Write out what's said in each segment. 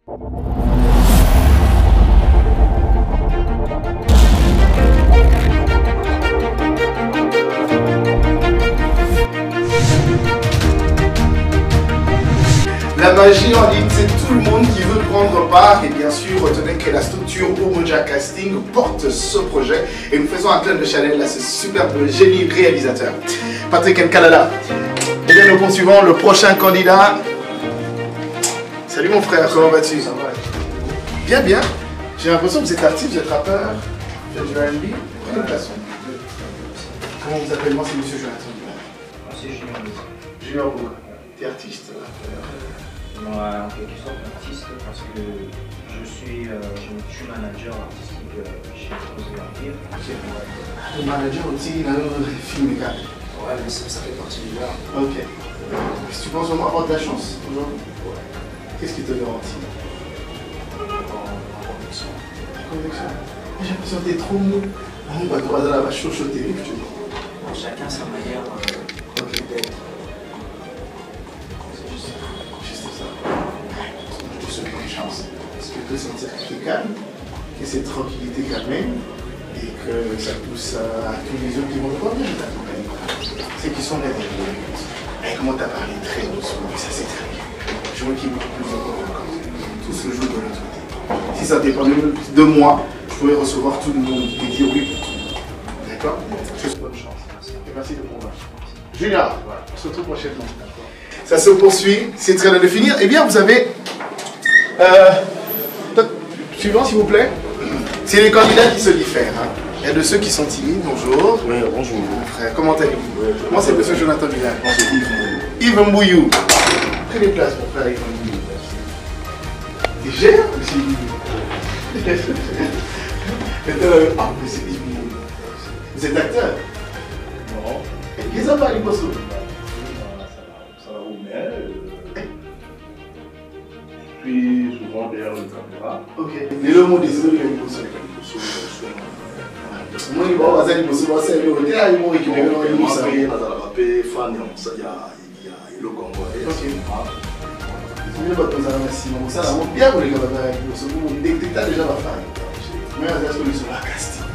La magie en ligne, c'est tout le monde qui veut prendre part et bien sûr, retenez que la structure Umoja Casting porte ce projet et nous faisons un clin de Chanel à ce superbe génie réalisateur. Patrick Nkalala. Et bien nous poursuivons le prochain candidat. Salut mon frère, comment vas-tu? Ça va. Bien, bien. J'ai l'impression que vous êtes artiste, vous êtes rappeur, vous faites du R&B. Prenez place. Comment vous appelez? Moi c'est Monsieur Jonathan. Moi c'est Junior. Junior Boug. T'es artiste? Moi, en quelque sorte artiste parce que je suis manager artistique chez Rose Empire. Le manager aussi dans le film. Ouais, mais ça fait partie du genre. Ok. Si tu penses vraiment avoir de la chance aujourd'hui, qu'est-ce qui te garantit? En conviction. La conviction. J'ai l'impression que t'es trop mou. On va croiser la vache chuchoter. Chacun sa manière d'être. Est-ce que tu peux sentir que tu es calme, que c'est tranquillité quand même, et que ça pousse à tous les autres qui vont te voir bien t'accompagner. C'est qui sont là derrière. Et comment tu as parlé très doucement, ça c'est très bien. Je vois qu'il est beaucoup plus important. Tout se joue de l'autre côté. Si ça dépendait de moi, je pourrais recevoir tout le monde et dire oui pour tout le monde. D'accord? Je te souhaite bonne chance. Et merci de convaincre. Junior, on se retrouve prochainement. Ça se poursuit, c'est très bien de finir. Eh bien, vous avez. Suivant, s'il vous plaît. C'est les candidats qui se diffèrent. Hein. Il y a de ceux qui sont timides. Bonjour. Oui, bonjour. Mon frère, comment allez-vous? Moi, c'est monsieur Jonathan Bilal. Moi, c'est Yves. Yves Mbouillou. Prenez place, mon frère Yves Mbouillou. Tu gères aussi? Ah, mais c'est Yves Mbouillou. Vous êtes acteur? Non. Qu'est-ce que ça va, les poissons? Ça va au maire. Puis souvent derrière le caméra. Ok. Les lots m'ont décidé de les poissons. Moi, il va passer les poissons, il va passer les poissons. Il va récupérer les poissons. Il y a le Congolais. Ok. Mieux pas poser un maximum. Ça, là, bien pour les gars, dès que tu as déjà ma femme. Mais on a la solution à casting.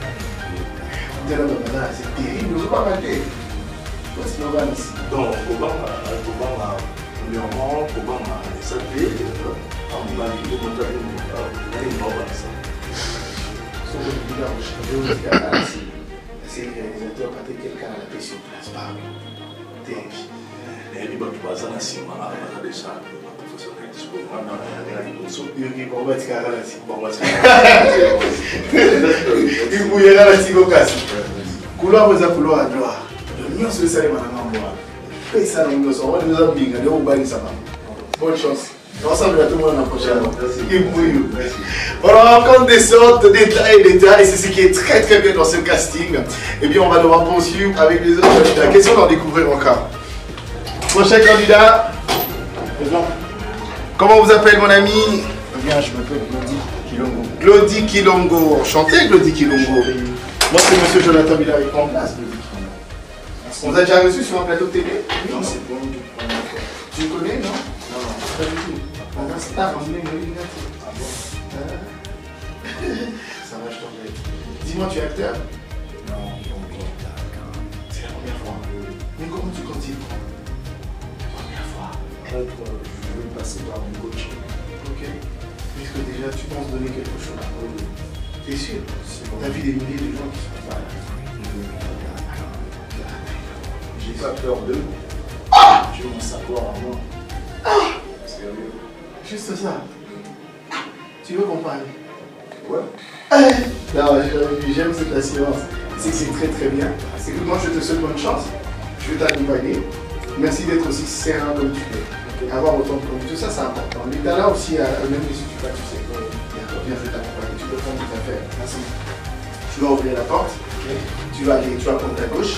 C'est terrible, je ne peux pas mater. Donc, premièrement, Obama est salué. On va lui montrer une c'est le réalisateur quand quelqu'un a la paix sur place, pas terrible. Et puis, tu vas à la cime, à la déjà, professionnel, il bouillera la tigocas. Couloir vous a couloir à droite. Le mieux c'est le salaire maintenant. Paye ça dans le son. On nous a bien gardé au bas de ça. Bonne chance. Ensemble à tout le monde la prochaine. On rencontre des sortes de détails, c'est ce qui est très très bien dans ce casting. Et bien on va devoir poursuivre avec les autres candidats. Qu'est-ce qu'on va en découvrir encore? Prochain candidat. Comment vous appelez mon ami? Bien, je m'appelle Glody Kilongo. Glody Kilongo. Enchanté Glody Kilongo. Moi c'est monsieur Jonathan Bilal qui prend place. On vous a déjà reçu sur un plateau de télé? Non, c'est bon. Tu connais, non? Non, pas du tout. On a un star, on est une Ah bon? Ça va, je t'en prie. Dis-moi, tu es acteur? Non, c'est la première fois. Mais comment tu continues? La première fois. je vais passer par mon coach. Ok. Puisque déjà tu penses donner quelque chose. T'es sûr? T'as vu des milliers de gens qui sont là. J'ai pas peur d'eux. Je veux m'en savoir à moi. Sérieux. Juste ça. Tu veux qu'on parle? Ouais. Non, j'aime cette assurance. C'est que c'est très très bien. Écoute, moi je te souhaite bonne chance. Je vais t'accompagner. Merci d'être aussi serein comme tu es. Avoir autant de confiance, tout ça c'est important. L'État là aussi, même si tu pas, tu sais. Bien, je vais t'accompagner. Tu peux prendre tes affaires. Merci. Tu vas ouvrir la porte. Okay. Tu vas aller, tu vas prendre ta gauche.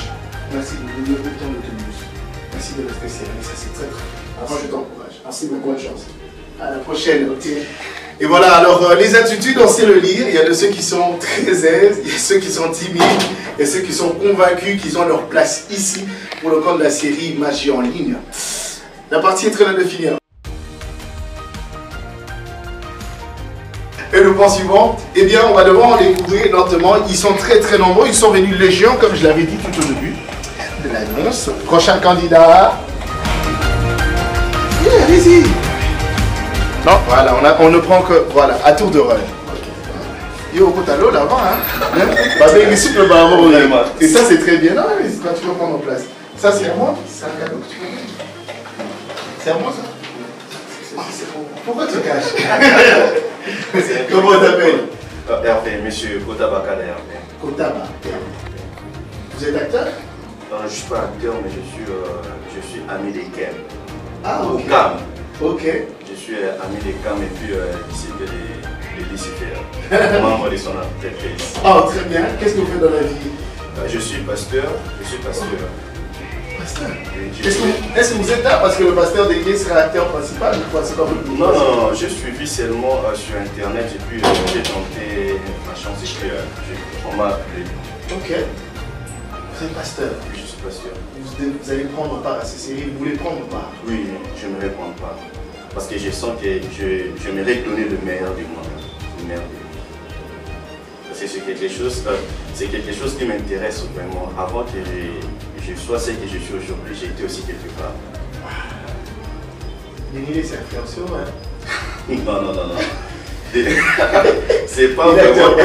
Merci de donner le temps de tenue. Merci de rester serré. Ça c'est très très bien. Moi je t'encourage. Merci beaucoup, bonne chance. À la prochaine. Okay. Et voilà, alors les attitudes, on sait le lire. Il y a de ceux qui sont très aises, il y a ceux qui sont timides, il y a ceux qui sont convaincus qu'ils ont leur place ici pour le compte de la série Magie en ligne. La partie est très loin de finir. Et le point suivant, eh bien, on va devoir les découvrir lentement. Ils sont très très nombreux. Ils sont venus légion, comme je l'avais dit tout au début de l'annonce. Prochain candidat. Yeah, allez-y. Non, voilà, on ne prend que, voilà, à tour de rôle. Yo, Kotalo, là-bas, hein. Et ça, c'est très bien. Non, mais quand tu peux prendre place. Ça, c'est à moi. C'est un cadeau que tu peux mettre. C'est à moi, ça. Pourquoi tu caches? Comment on t'appelle? Hervé, monsieur Kotabakada Hervé. Kotaba. Vous êtes acteur? Je ne suis pas acteur, mais je suis ami des Kem. Ah, ok. Au CAM. Ok. Je suis ami des CAM et puis disciple de Lucifer, membre de son entreprise. Ah, très bien. Qu'est-ce que vous faites dans la vie? Je suis pasteur. Pasteur. Oui, Est-ce que vous êtes là parce que le pasteur d'église sera acteur principal ou quoi? C'est pas votre non, non, non, je suivi seulement sur internet et puis j'ai tenté ma chance et puis on m'a appelé. Ok. Vous êtes pasteur. Je suis pasteur. Vous allez prendre part à ces séries, vous voulez prendre part? Oui, je me réponds pas. Parce que je sens que je m'aimerais donner le meilleur de moi. Le meilleur de moi. Parce que c'est quelque chose qui m'intéresse vraiment. Avant que je sois ce que je suis aujourd'hui, j'ai été aussi quelque part. Dénilé, c'est influenceur, hein? Non, non, non, non. C'est pas vraiment.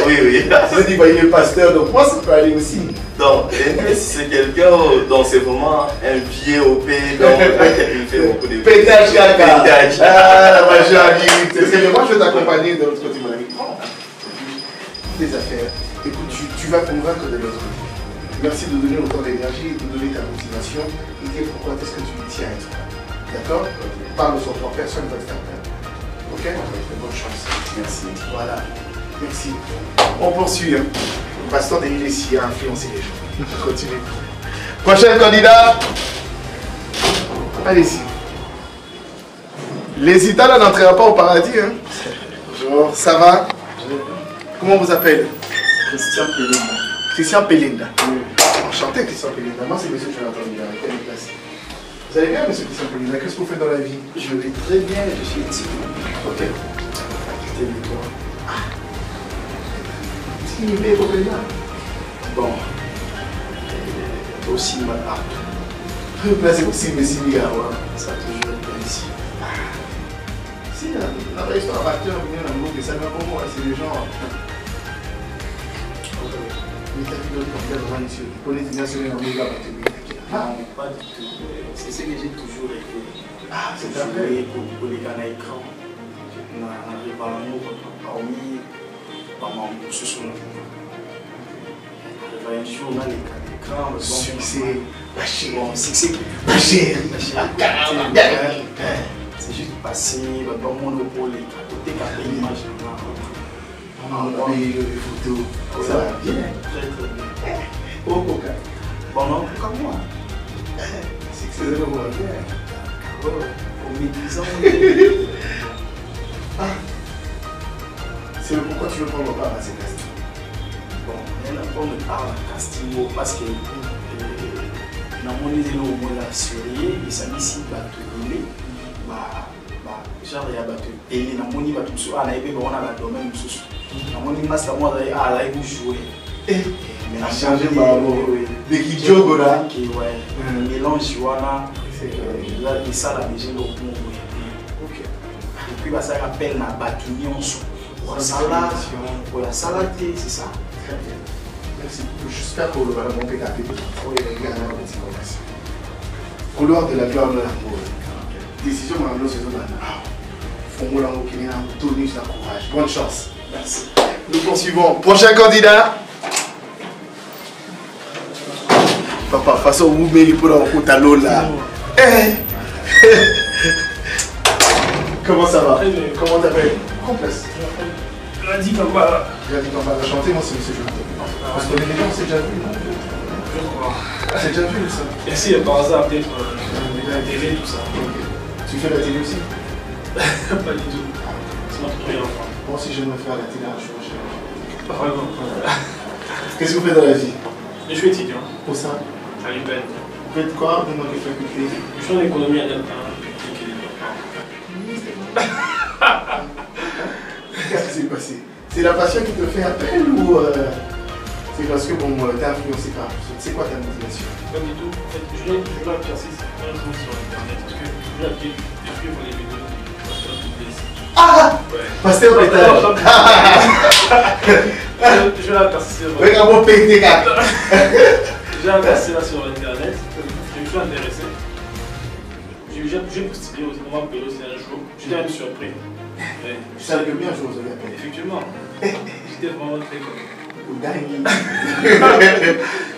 Oui, oui. Vous dites, il est pasteur, donc moi ça peut aller aussi. Donc, c'est quelqu'un dont c'est vraiment un pied au pays, donc il fait beaucoup de pétage caca. Pétage. Ah, la magie arrive. C'est que moi je vais t'accompagner de l'autre côté, mon ami. Prends des affaires. Écoute, tu vas convaincre de l'autre côté. Merci de donner autant d'énergie, de donner ta motivation et dire pourquoi est-ce que tu lui tiens à être là. D'accord? Parle sur toi, personne ne va te faire peur. Ok? Bonne chance. Merci. Voilà. Merci. On poursuit. Hein. Le pasteur des Ilessi a influencé les gens. On continue. Prochain candidat. Allez-y. Les Italiens n'entreront pas au paradis. Hein. Bonjour. Ça va? Comment vous appelez? Christian Pelinda. Christian Pelinda. Oui. Enchanté, Christian Pelinda. Moi, c'est monsieur Jonathan Miller. Quelle place? Vous allez bien, monsieur Christian Pelinda? Qu'est-ce que vous faites dans la vie? Je vais très bien, je suis étudiant. Ok. Quitté l'école. Timidé, vous venez là? Bon. Aussi mal partout. Là, c'est aussi mes Simigawa. Ça a toujours été ici. Si, la vraie histoire d'acteur, vient dans le groupe de Samuel Bobo, c'est les gens. Mais t'as vu l'autre comme monsieur. Politique nationale en méga Non, pas du tout. C'est ce que j'ai toujours été. Ah, c'est joué pour les gars à l'écran. On arrive à l'amour, parmi ce sont. Un jour, on a les gars à l'écran. Succès, la chérie. Bon, succès. La chérie. C'est juste passé, bon monopole, côté café, image. On a payé les photos. Ça va bien. Très très bien. Oh, coca. Bon, non, comme moi. C'est le moment bien. Au médisant. C'est pourquoi tu veux prendre part à ces castings. Bon, il y a un peu de part à casting parce que dans mon idée, au moins la série, il s'est mis ici, genre il y a battu télé na moni battu so ana ebe ba wana ba domaine mususu na moni master moi à la ibu jouer mais a changé par de qui jogo là qui ouais mélange wana c'est là et ça la déjà le bon OK et puis bah ça rappelle na battu nyonso sala pour la salade c'est ça très bien merci j'espère que le va monter capé pour les gars dans la petite conversation couleur de la gloire de l'amour décision dans saison bonne chance. Merci. Nous poursuivons. Prochain candidat. Papa, façon vous mettez pour un coup à l'eau là. Comment ça va? Comment t'appelles? Complexe. Lundi Kamba. Lundi Kamba. Chanter, moi c'est monsieur Jonathan. Parce que les gens, c'est déjà vu. Je crois. C'est déjà vu ça. Merci par hasard peut-être la télé tout ça. Tu fais la télé aussi? Pas du tout. C'est notre première fois. Moi aussi j'aimerais faire la télé un jour. Pas vraiment. Qu'est-ce que vous faites dans la vie? Je suis étudiant. Où ça? À l'UPEN. Vous faites quoi dans quelle faculté? Je suis en économie à l'État public et développement. C'est C'est la passion qui te fait appel ou c'est parce que bon, t'es influencé par... C'est quoi ta motivation? Pas du tout. En fait, je vais exercice un jour sur internet parce que je vais suivre les vidéos du pasteur Pétage. Ah Ouais. Pasteur Pétage. Je vais exercice. Regarde mon pété, gars. J'ai exercice là sur internet. Je me suis intéressé. J'ai postulé au moment où c'est un jour. J'étais même surpris. Tu savais que bien jouer aux Olympiques. Effectivement. J'étais vraiment très content.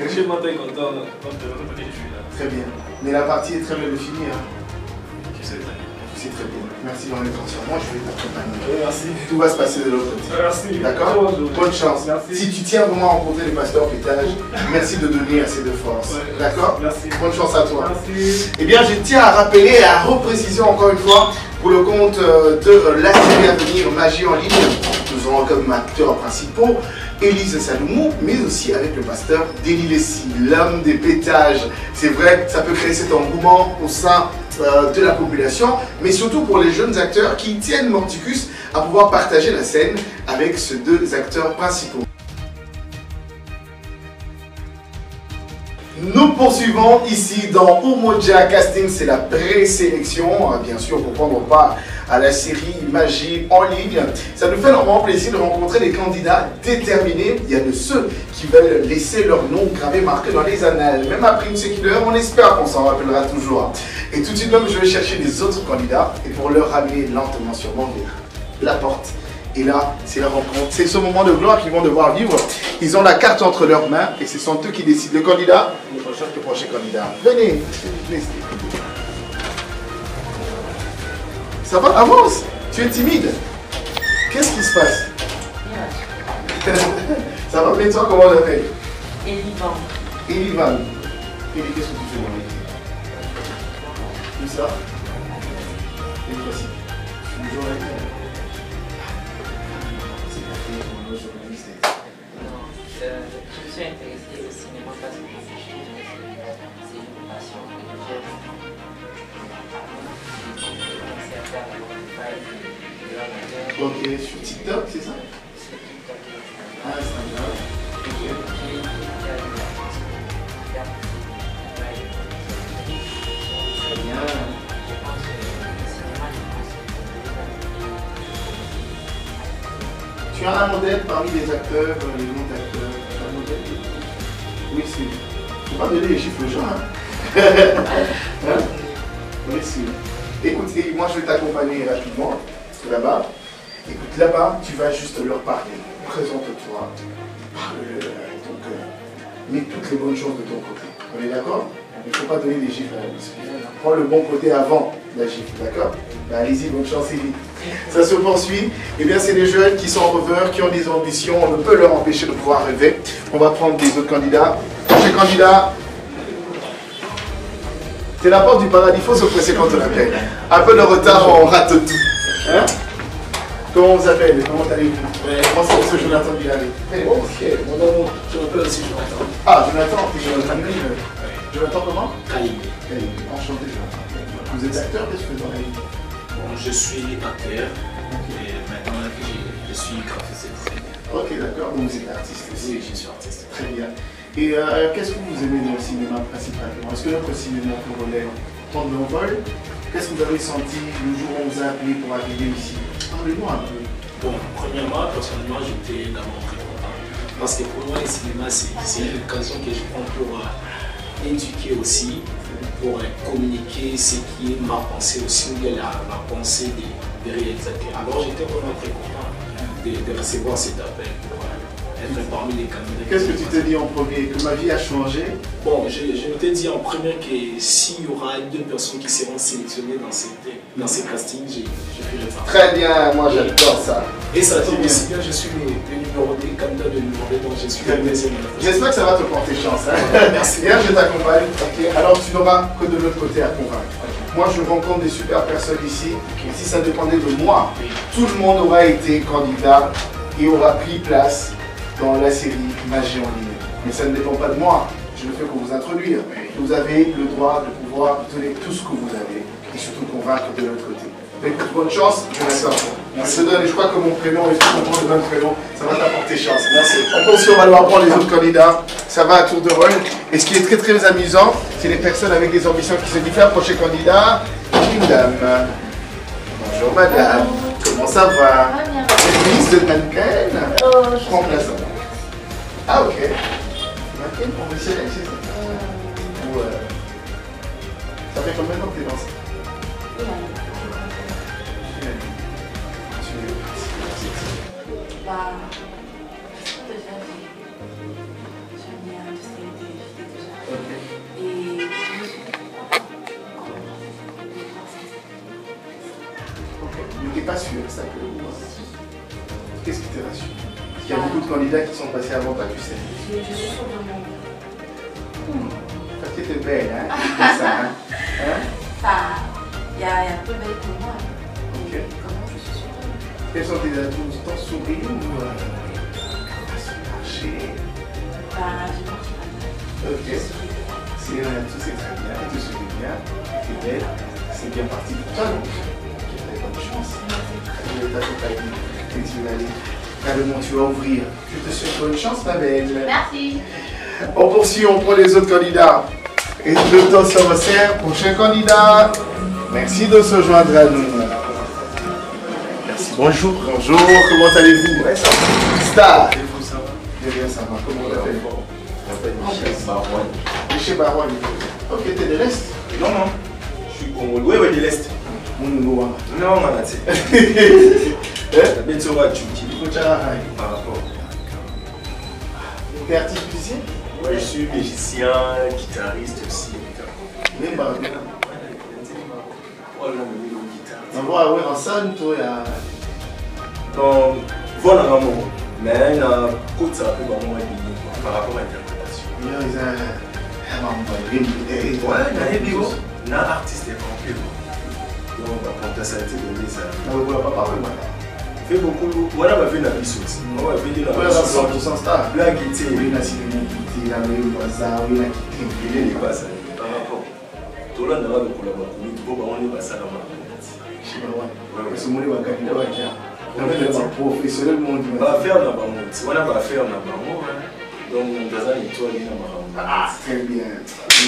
Je suis vraiment très content parce que je suis là. Très bien. Mais la partie est très bien définie. Hein. Je sais très bien. C'est très bien. Merci d'en être conscient. Moi, je vais t'accompagner. Merci. Tout va se passer de l'autre côté. Merci. D'accord? Bonne chance. Merci. Si tu tiens vraiment à rencontrer les pasteurs Pétage, merci de donner assez de force. Ouais. D'accord? Merci. Bonne chance à toi. Merci. Eh bien, je tiens à rappeler et à repréciser encore une fois, pour le compte de la série à venir Magie en ligne, nous aurons comme acteurs principaux Élise Saloumou, mais aussi avec le pasteur Denis Lessi, l'homme des pétages. C'est vrai que ça peut créer cet engouement au sein de la population, mais surtout pour les jeunes acteurs qui tiennent Morticus à pouvoir partager la scène avec ces deux acteurs principaux. Nous poursuivons ici dans Umoja Casting, c'est la présélection, bien sûr, pour prendre part à la série Magie en ligne. Ça nous fait énormément plaisir de rencontrer des candidats déterminés. Il y a de ceux qui veulent laisser leur nom gravé, marqué dans les annales. Même après une séquelle d'heure, on espère qu'on s'en rappellera toujours. Et tout de suite même, je vais chercher les autres candidats et pour leur ramener lentement sûrement vers la porte. Et là, c'est la rencontre. C'est ce moment de gloire qu'ils vont devoir vivre. Ils ont la carte entre leurs mains et ce sont eux qui décident. Le candidat, on recherche le prochain candidat. Venez. Ça va? Avance. Tu es timide. Qu'est-ce qui se passe? Ça va bien toi? Comment on l'appelle? Elivan. Elivan. Eli, qu'est-ce que tu fais dans l'équipe? Tout ça? Et voici. Je suis toujours avec toi. Je suis intéressée au cinéma parce que c'est une passion que j'aime. Ok, sur TikTok, c'est ça? Ah, Instagram. Très bien. Tu as un modèle parmi les acteurs, les noms d'acteurs? Tu as un modèle? Oui, c'est. Il ne faut pas donner les chiffres aux gens, hein? Oui, c'est. Écoute, moi je vais t'accompagner rapidement, là-bas. Écoute, là-bas, tu vas juste leur parler. Présente-toi, parle-leur avec ton cœur. Mets toutes les bonnes choses de ton côté. On est d'accord? Il ne faut pas donner des gifles à la musique. Prends le bon côté avant la gifle, d'accord? Ben, allez-y, bonne chance et vite. Ça se poursuit. Eh bien, c'est des jeunes qui sont rêveurs, qui ont des ambitions. On ne peut leur empêcher de pouvoir rêver. On va prendre des autres candidats. Prochain candidat. C'est la porte du paradis, il faut se presser quand on appelle. Un peu de retard, on rate tout. Hein? Comment on vous appelle? Comment allez-vous? Comment c'est ce Jonathan Bilal? Ok, mon nom, Je m'appelle aussi Jonathan. Ah, Jonathan, t'es Jonathan Bilal. Jonathan comment? Kalim. Enchanté, Jonathan. Vous êtes acteur, qu'est-ce que vous faites dans la vie? Bon, je suis acteur et maintenant je suis graphiste et designer. Ok, d'accord, donc vous êtes artiste aussi. Oui, je suis artiste. Très bien. Et qu'est-ce que vous aimez dans le cinéma principalement? Est-ce que notre cinéma peut relève prendre l'envol? Qu'est-ce que vous avez senti le jour où on vous a appelé pour arriver ici? Parlez-moi un peu. Bon, premièrement, personnellement, j'étais d'abord très content. Parce que pour moi, le cinéma, c'est une occasion que je prends pour éduquer aussi, pour communiquer ce qui est ma pensée aussi, ou bien la pensée des réalisateurs. Alors j'étais vraiment très content de recevoir cet appel pour être parmi les candidats. Qu'est-ce que tu t'es dit en premier? Que ma vie a changé? Bon, je m'étais dit en premier que s'il y aura 2 personnes qui seront sélectionnées dans ces castings, je ferai ça. Très bien, moi j'adore ça. Et ça tombe bien. aussi bien, je suis le numéro 2, candidat de numéro 2, donc je suis le deuxième. J'espère que ça va te porter chance. Hein? Merci. Bien, je t'accompagne. Okay. Alors tu n'auras que de l'autre côté à convaincre. Moi je rencontre des super personnes ici. Si ça dépendait de moi, tout le monde aura été candidat et aura pris place dans la série Magie en ligne. Mais ça ne dépend pas de moi. Je ne fais que vous introduire. Vous avez le droit de pouvoir donner tout ce que vous avez et surtout convaincre de l'autre côté. Écoute, bonne chance, je reste à vous. Je te donne, je crois que mon prénom et tout, mon nom de même prénom, ça va t'apporter chance. Merci. Attention, on va devoir prendre les autres candidats. Ça va à tour de rôle. Et ce qui est très très amusant, c'est les personnes avec des ambitions qui se diffèrent. Prochain candidat, une dame. Bonjour madame. Comment ça va? Ministre de mannequin. Prends place. Ah ok. Mannequin professionnel, c'est ça? Ou ça fait combien de temps que tu es dans ça? Bah, déjà, j'ai mis un industrialité déjà. Et je suis Mais tu n'es pas sûr, ça que. Qu'est-ce qui te rassure? Parce qu'il y a beaucoup de candidats qui sont passés avant toi, tu sais. Je suis sûre de moi. Parce que tu es belle, hein? C'est ça, hein? Enfin, il y a peu belle que moi. Ok. Comment je suis sûre de moi? Quels sont tes atouts? Ton sourire ou marcher? Bah, je marche pas mal. Ok. C'est un atout, c'est très bien. Tu te souris bien, tu es belle, c'est bien parti pour toi. Donc, très bonne chance. Tu vas aller. Carrément, tu vas ouvrir. Je te souhaite bonne chance, ma belle. Merci. On poursuit, on prend les autres candidats. Et le temps se resserre. Prochain candidat. Merci de se joindre à nous. Merci. Bonjour. Bonjour, comment allez-vous? Ouais, ça va. Star. Et vous, ça va? Bien, ça va. Comment on l'appelle? On m'appelle Michel Barouane. Michel Barouane. Ok, t'es de l'Est? Non, non. Je suis congolais, ouais, de l'Est. Mon Non, Manaté. Bientôt, tu me dis. Par rapport. T'es artiste musicien? Ouais, je suis musicien, guitariste aussi. Même pas bien. guitare. On va avoir un son, toi, Donc, voilà vraiment. Mais na côté ça peut vraiment être par rapport à l'interprétation. Ouais, na hebio, na artiste est vampire. Donc, la potentialité de ça. On va pas parler moi. Fait beaucoup. Voilà, ma vie n'a pas sauté. On va venir dans la chanson de son star. La guitare. Oui, la cinéma qui la meilleure bazar, oui, la qui il n'est pas ça. Par rapport. Tout le monde a le collaboration. Il faut qu'on ait pas ça dans ma vie. Je sais pas, ouais. Ce monde est candidat, ouais. Professionnel, monde. Va faire dans ma monde. On va faire dans ma monde. Donc, dans un étoile, il y a ma monde. Ah, très bien.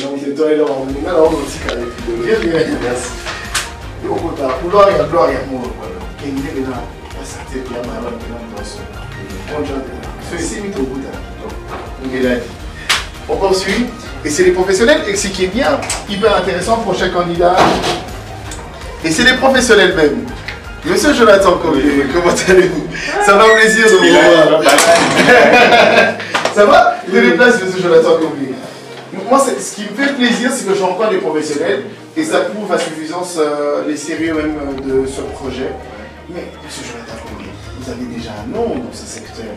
Donc, c'est toi et là, on a aussi carré. Bien, bien. Merci. Pour gloire et gloire et amour. Et il est là. Ça t'est bien malade dans son. Bonjour. Ceci est au bout d'un. On poursuit. Et c'est les professionnels. Et ce qui est bien, hyper intéressant, prochain candidat. Et c'est les professionnels même. Monsieur Jonathan Combier, comment allez-vous? Ça va plaisir de vous voir. Ça va? Je me déplace, monsieur Jonathan Combier. Moi, ce qui me fait plaisir, c'est que je rencontre des professionnels et ça prouve à suffisance les sérieux même de ce projet. Mais, monsieur Jonathan Combier, vous avez déjà un nom dans ce secteur.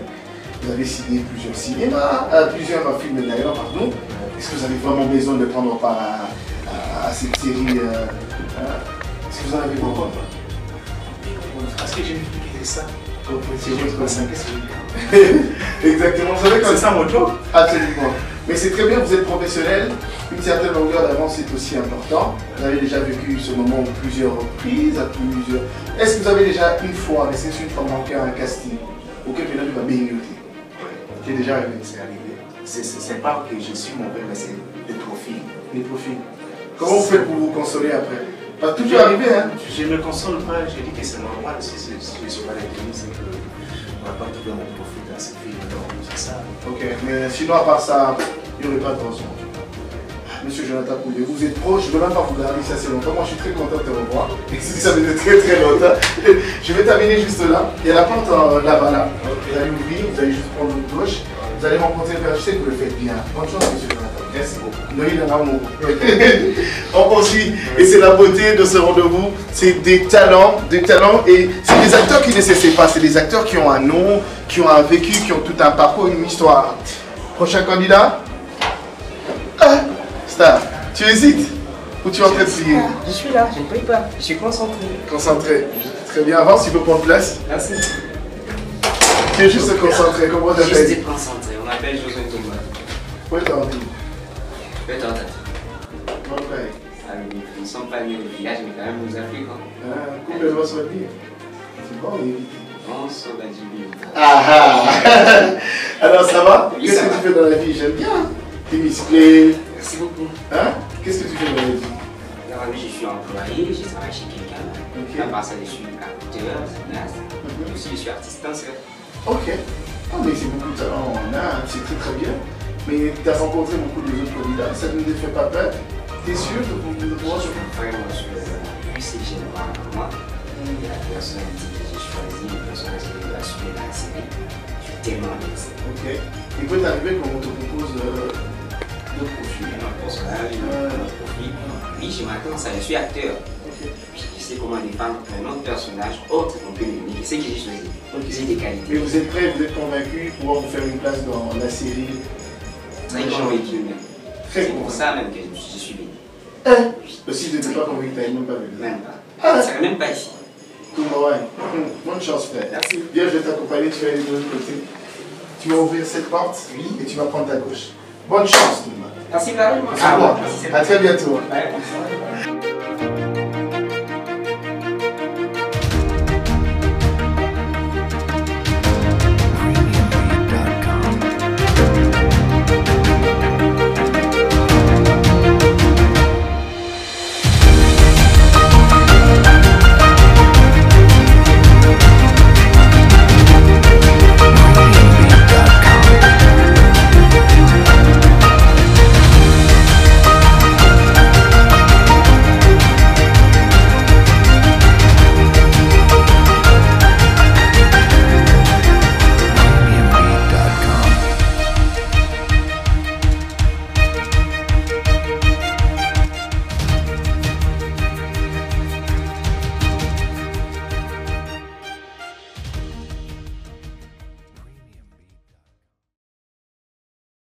Vous avez signé plusieurs cinémas, plusieurs films d'ailleurs, pardon. Est-ce que vous avez vraiment besoin de prendre part à cette série est-ce que vous en avez beaucoup? Parce que j'ai expliqué ça. Exactement, vous savez que c'est ça mon job. Absolument. Mais c'est très bien, vous êtes professionnel. Une certaine longueur d'avance est aussi important. Vous avez déjà vécu ce moment plusieurs reprises, à plusieurs. Est-ce que vous avez déjà une fois, mais c'est une fois manqué un casting auquel tu vas baigner? Qui est déjà arrivé? C'est arrivé. C'est pas que je suis mauvais, mais c'est des profils. Les profils. Comment vous faites pour vous consoler après? Pas toujours arrivé, hein? Je ne me console pas, je dis que c'est normal. Si je suis pas retenu, c'est qu'on va pas trouver mon profil dans ce film. C'est ça. Ok, mais sinon, à part ça, il n'y aurait pas de raison. Monsieur Jonathan Combier, vous êtes proche, je ne veux même pas vous garder ici assez longtemps. Moi, je suis très content de te revoir. Et ça fait très très longtemps. Je vais terminer juste là. Il y a la porte là-bas, là. Vous allez ouvrir, vous allez juste prendre votre gauche. Vous allez rencontrer le père, je sais que vous le faites bien. Bonne chance, monsieur Jonathan. Merci beaucoup. Noël en amour. On poursuit. Et c'est la beauté de ce rendez-vous. C'est des talents. Et c'est des acteurs qui ne cessent pas. C'est des acteurs qui ont un nom, qui ont un vécu, qui ont tout un parcours, une histoire. Prochain candidat. Ah, Star, tu hésites? Ou tu es en train de prier? Je suis là, je ne prie pas. Je suis concentré. Concentré. Très bien. Avance, il peut prendre place. Merci. Tu es juste concentré. Comment tu t'appelles? Juste concentré. On m'appelle Josué Toumba. Où est-ce que Peut-être. Mon frère. Nous ne sommes pas nés au village, mais quand même nous Africains. Complètement soigné. Pourquoi on est invité? On se va dire. Ah ah. Alors ça va? Oui, Qu'est-ce ça que va. tu fais dans la vie? J'aime bien. T'es musclé. Merci beaucoup. Hein? Qu'est-ce que tu fais dans la vie? Dans la vie, je suis employé, je travaille chez quelqu'un. Ok. À part ça, je suis acteur, cinéaste. Aussi, je suis artiste danseur. Ok. Ah mais c'est beaucoup de talent en art, c'est très très bien. Mais tu as rencontré beaucoup d'autres candidats, ça ne te fait pas peur? T'es sûr de pouvoir Je suis vraiment sûr. Plus c'est général pour moi. Et la personnalité que j'ai choisie, la personnalité que j'ai assumée dans la série, je suis tellement à l'aise. Ok. Il peut t'arriver qu'on te propose d'autres profils. Un autre personnage, un autre profil. Oui, je m'attends à ça, je suis acteur. Ok. Je sais comment défendre un autre personnage autre qu'on peut l'unique. C'est ce que j'ai choisi. Ok. J'ai des qualités. Mais vous êtes prêts, vous êtes convaincus pour pouvoir vous faire une place dans la série? Très convaincu même. Très C'est pour convaincu. ça même que je suis venu. Si tu n'étais pas convaincu, tu n'avais même pas venu. Même pas. Ah. Je ne serais même pas ici. Tout le monde, ouais. Bonne chance, frère. Merci. Viens, je vais t'accompagner, tu vas aller de l'autre côté. Tu vas ouvrir cette porte, et tu vas prendre ta gauche. Bonne chance, tout le monde. Merci, Claire. À moi. À très bientôt. Ouais.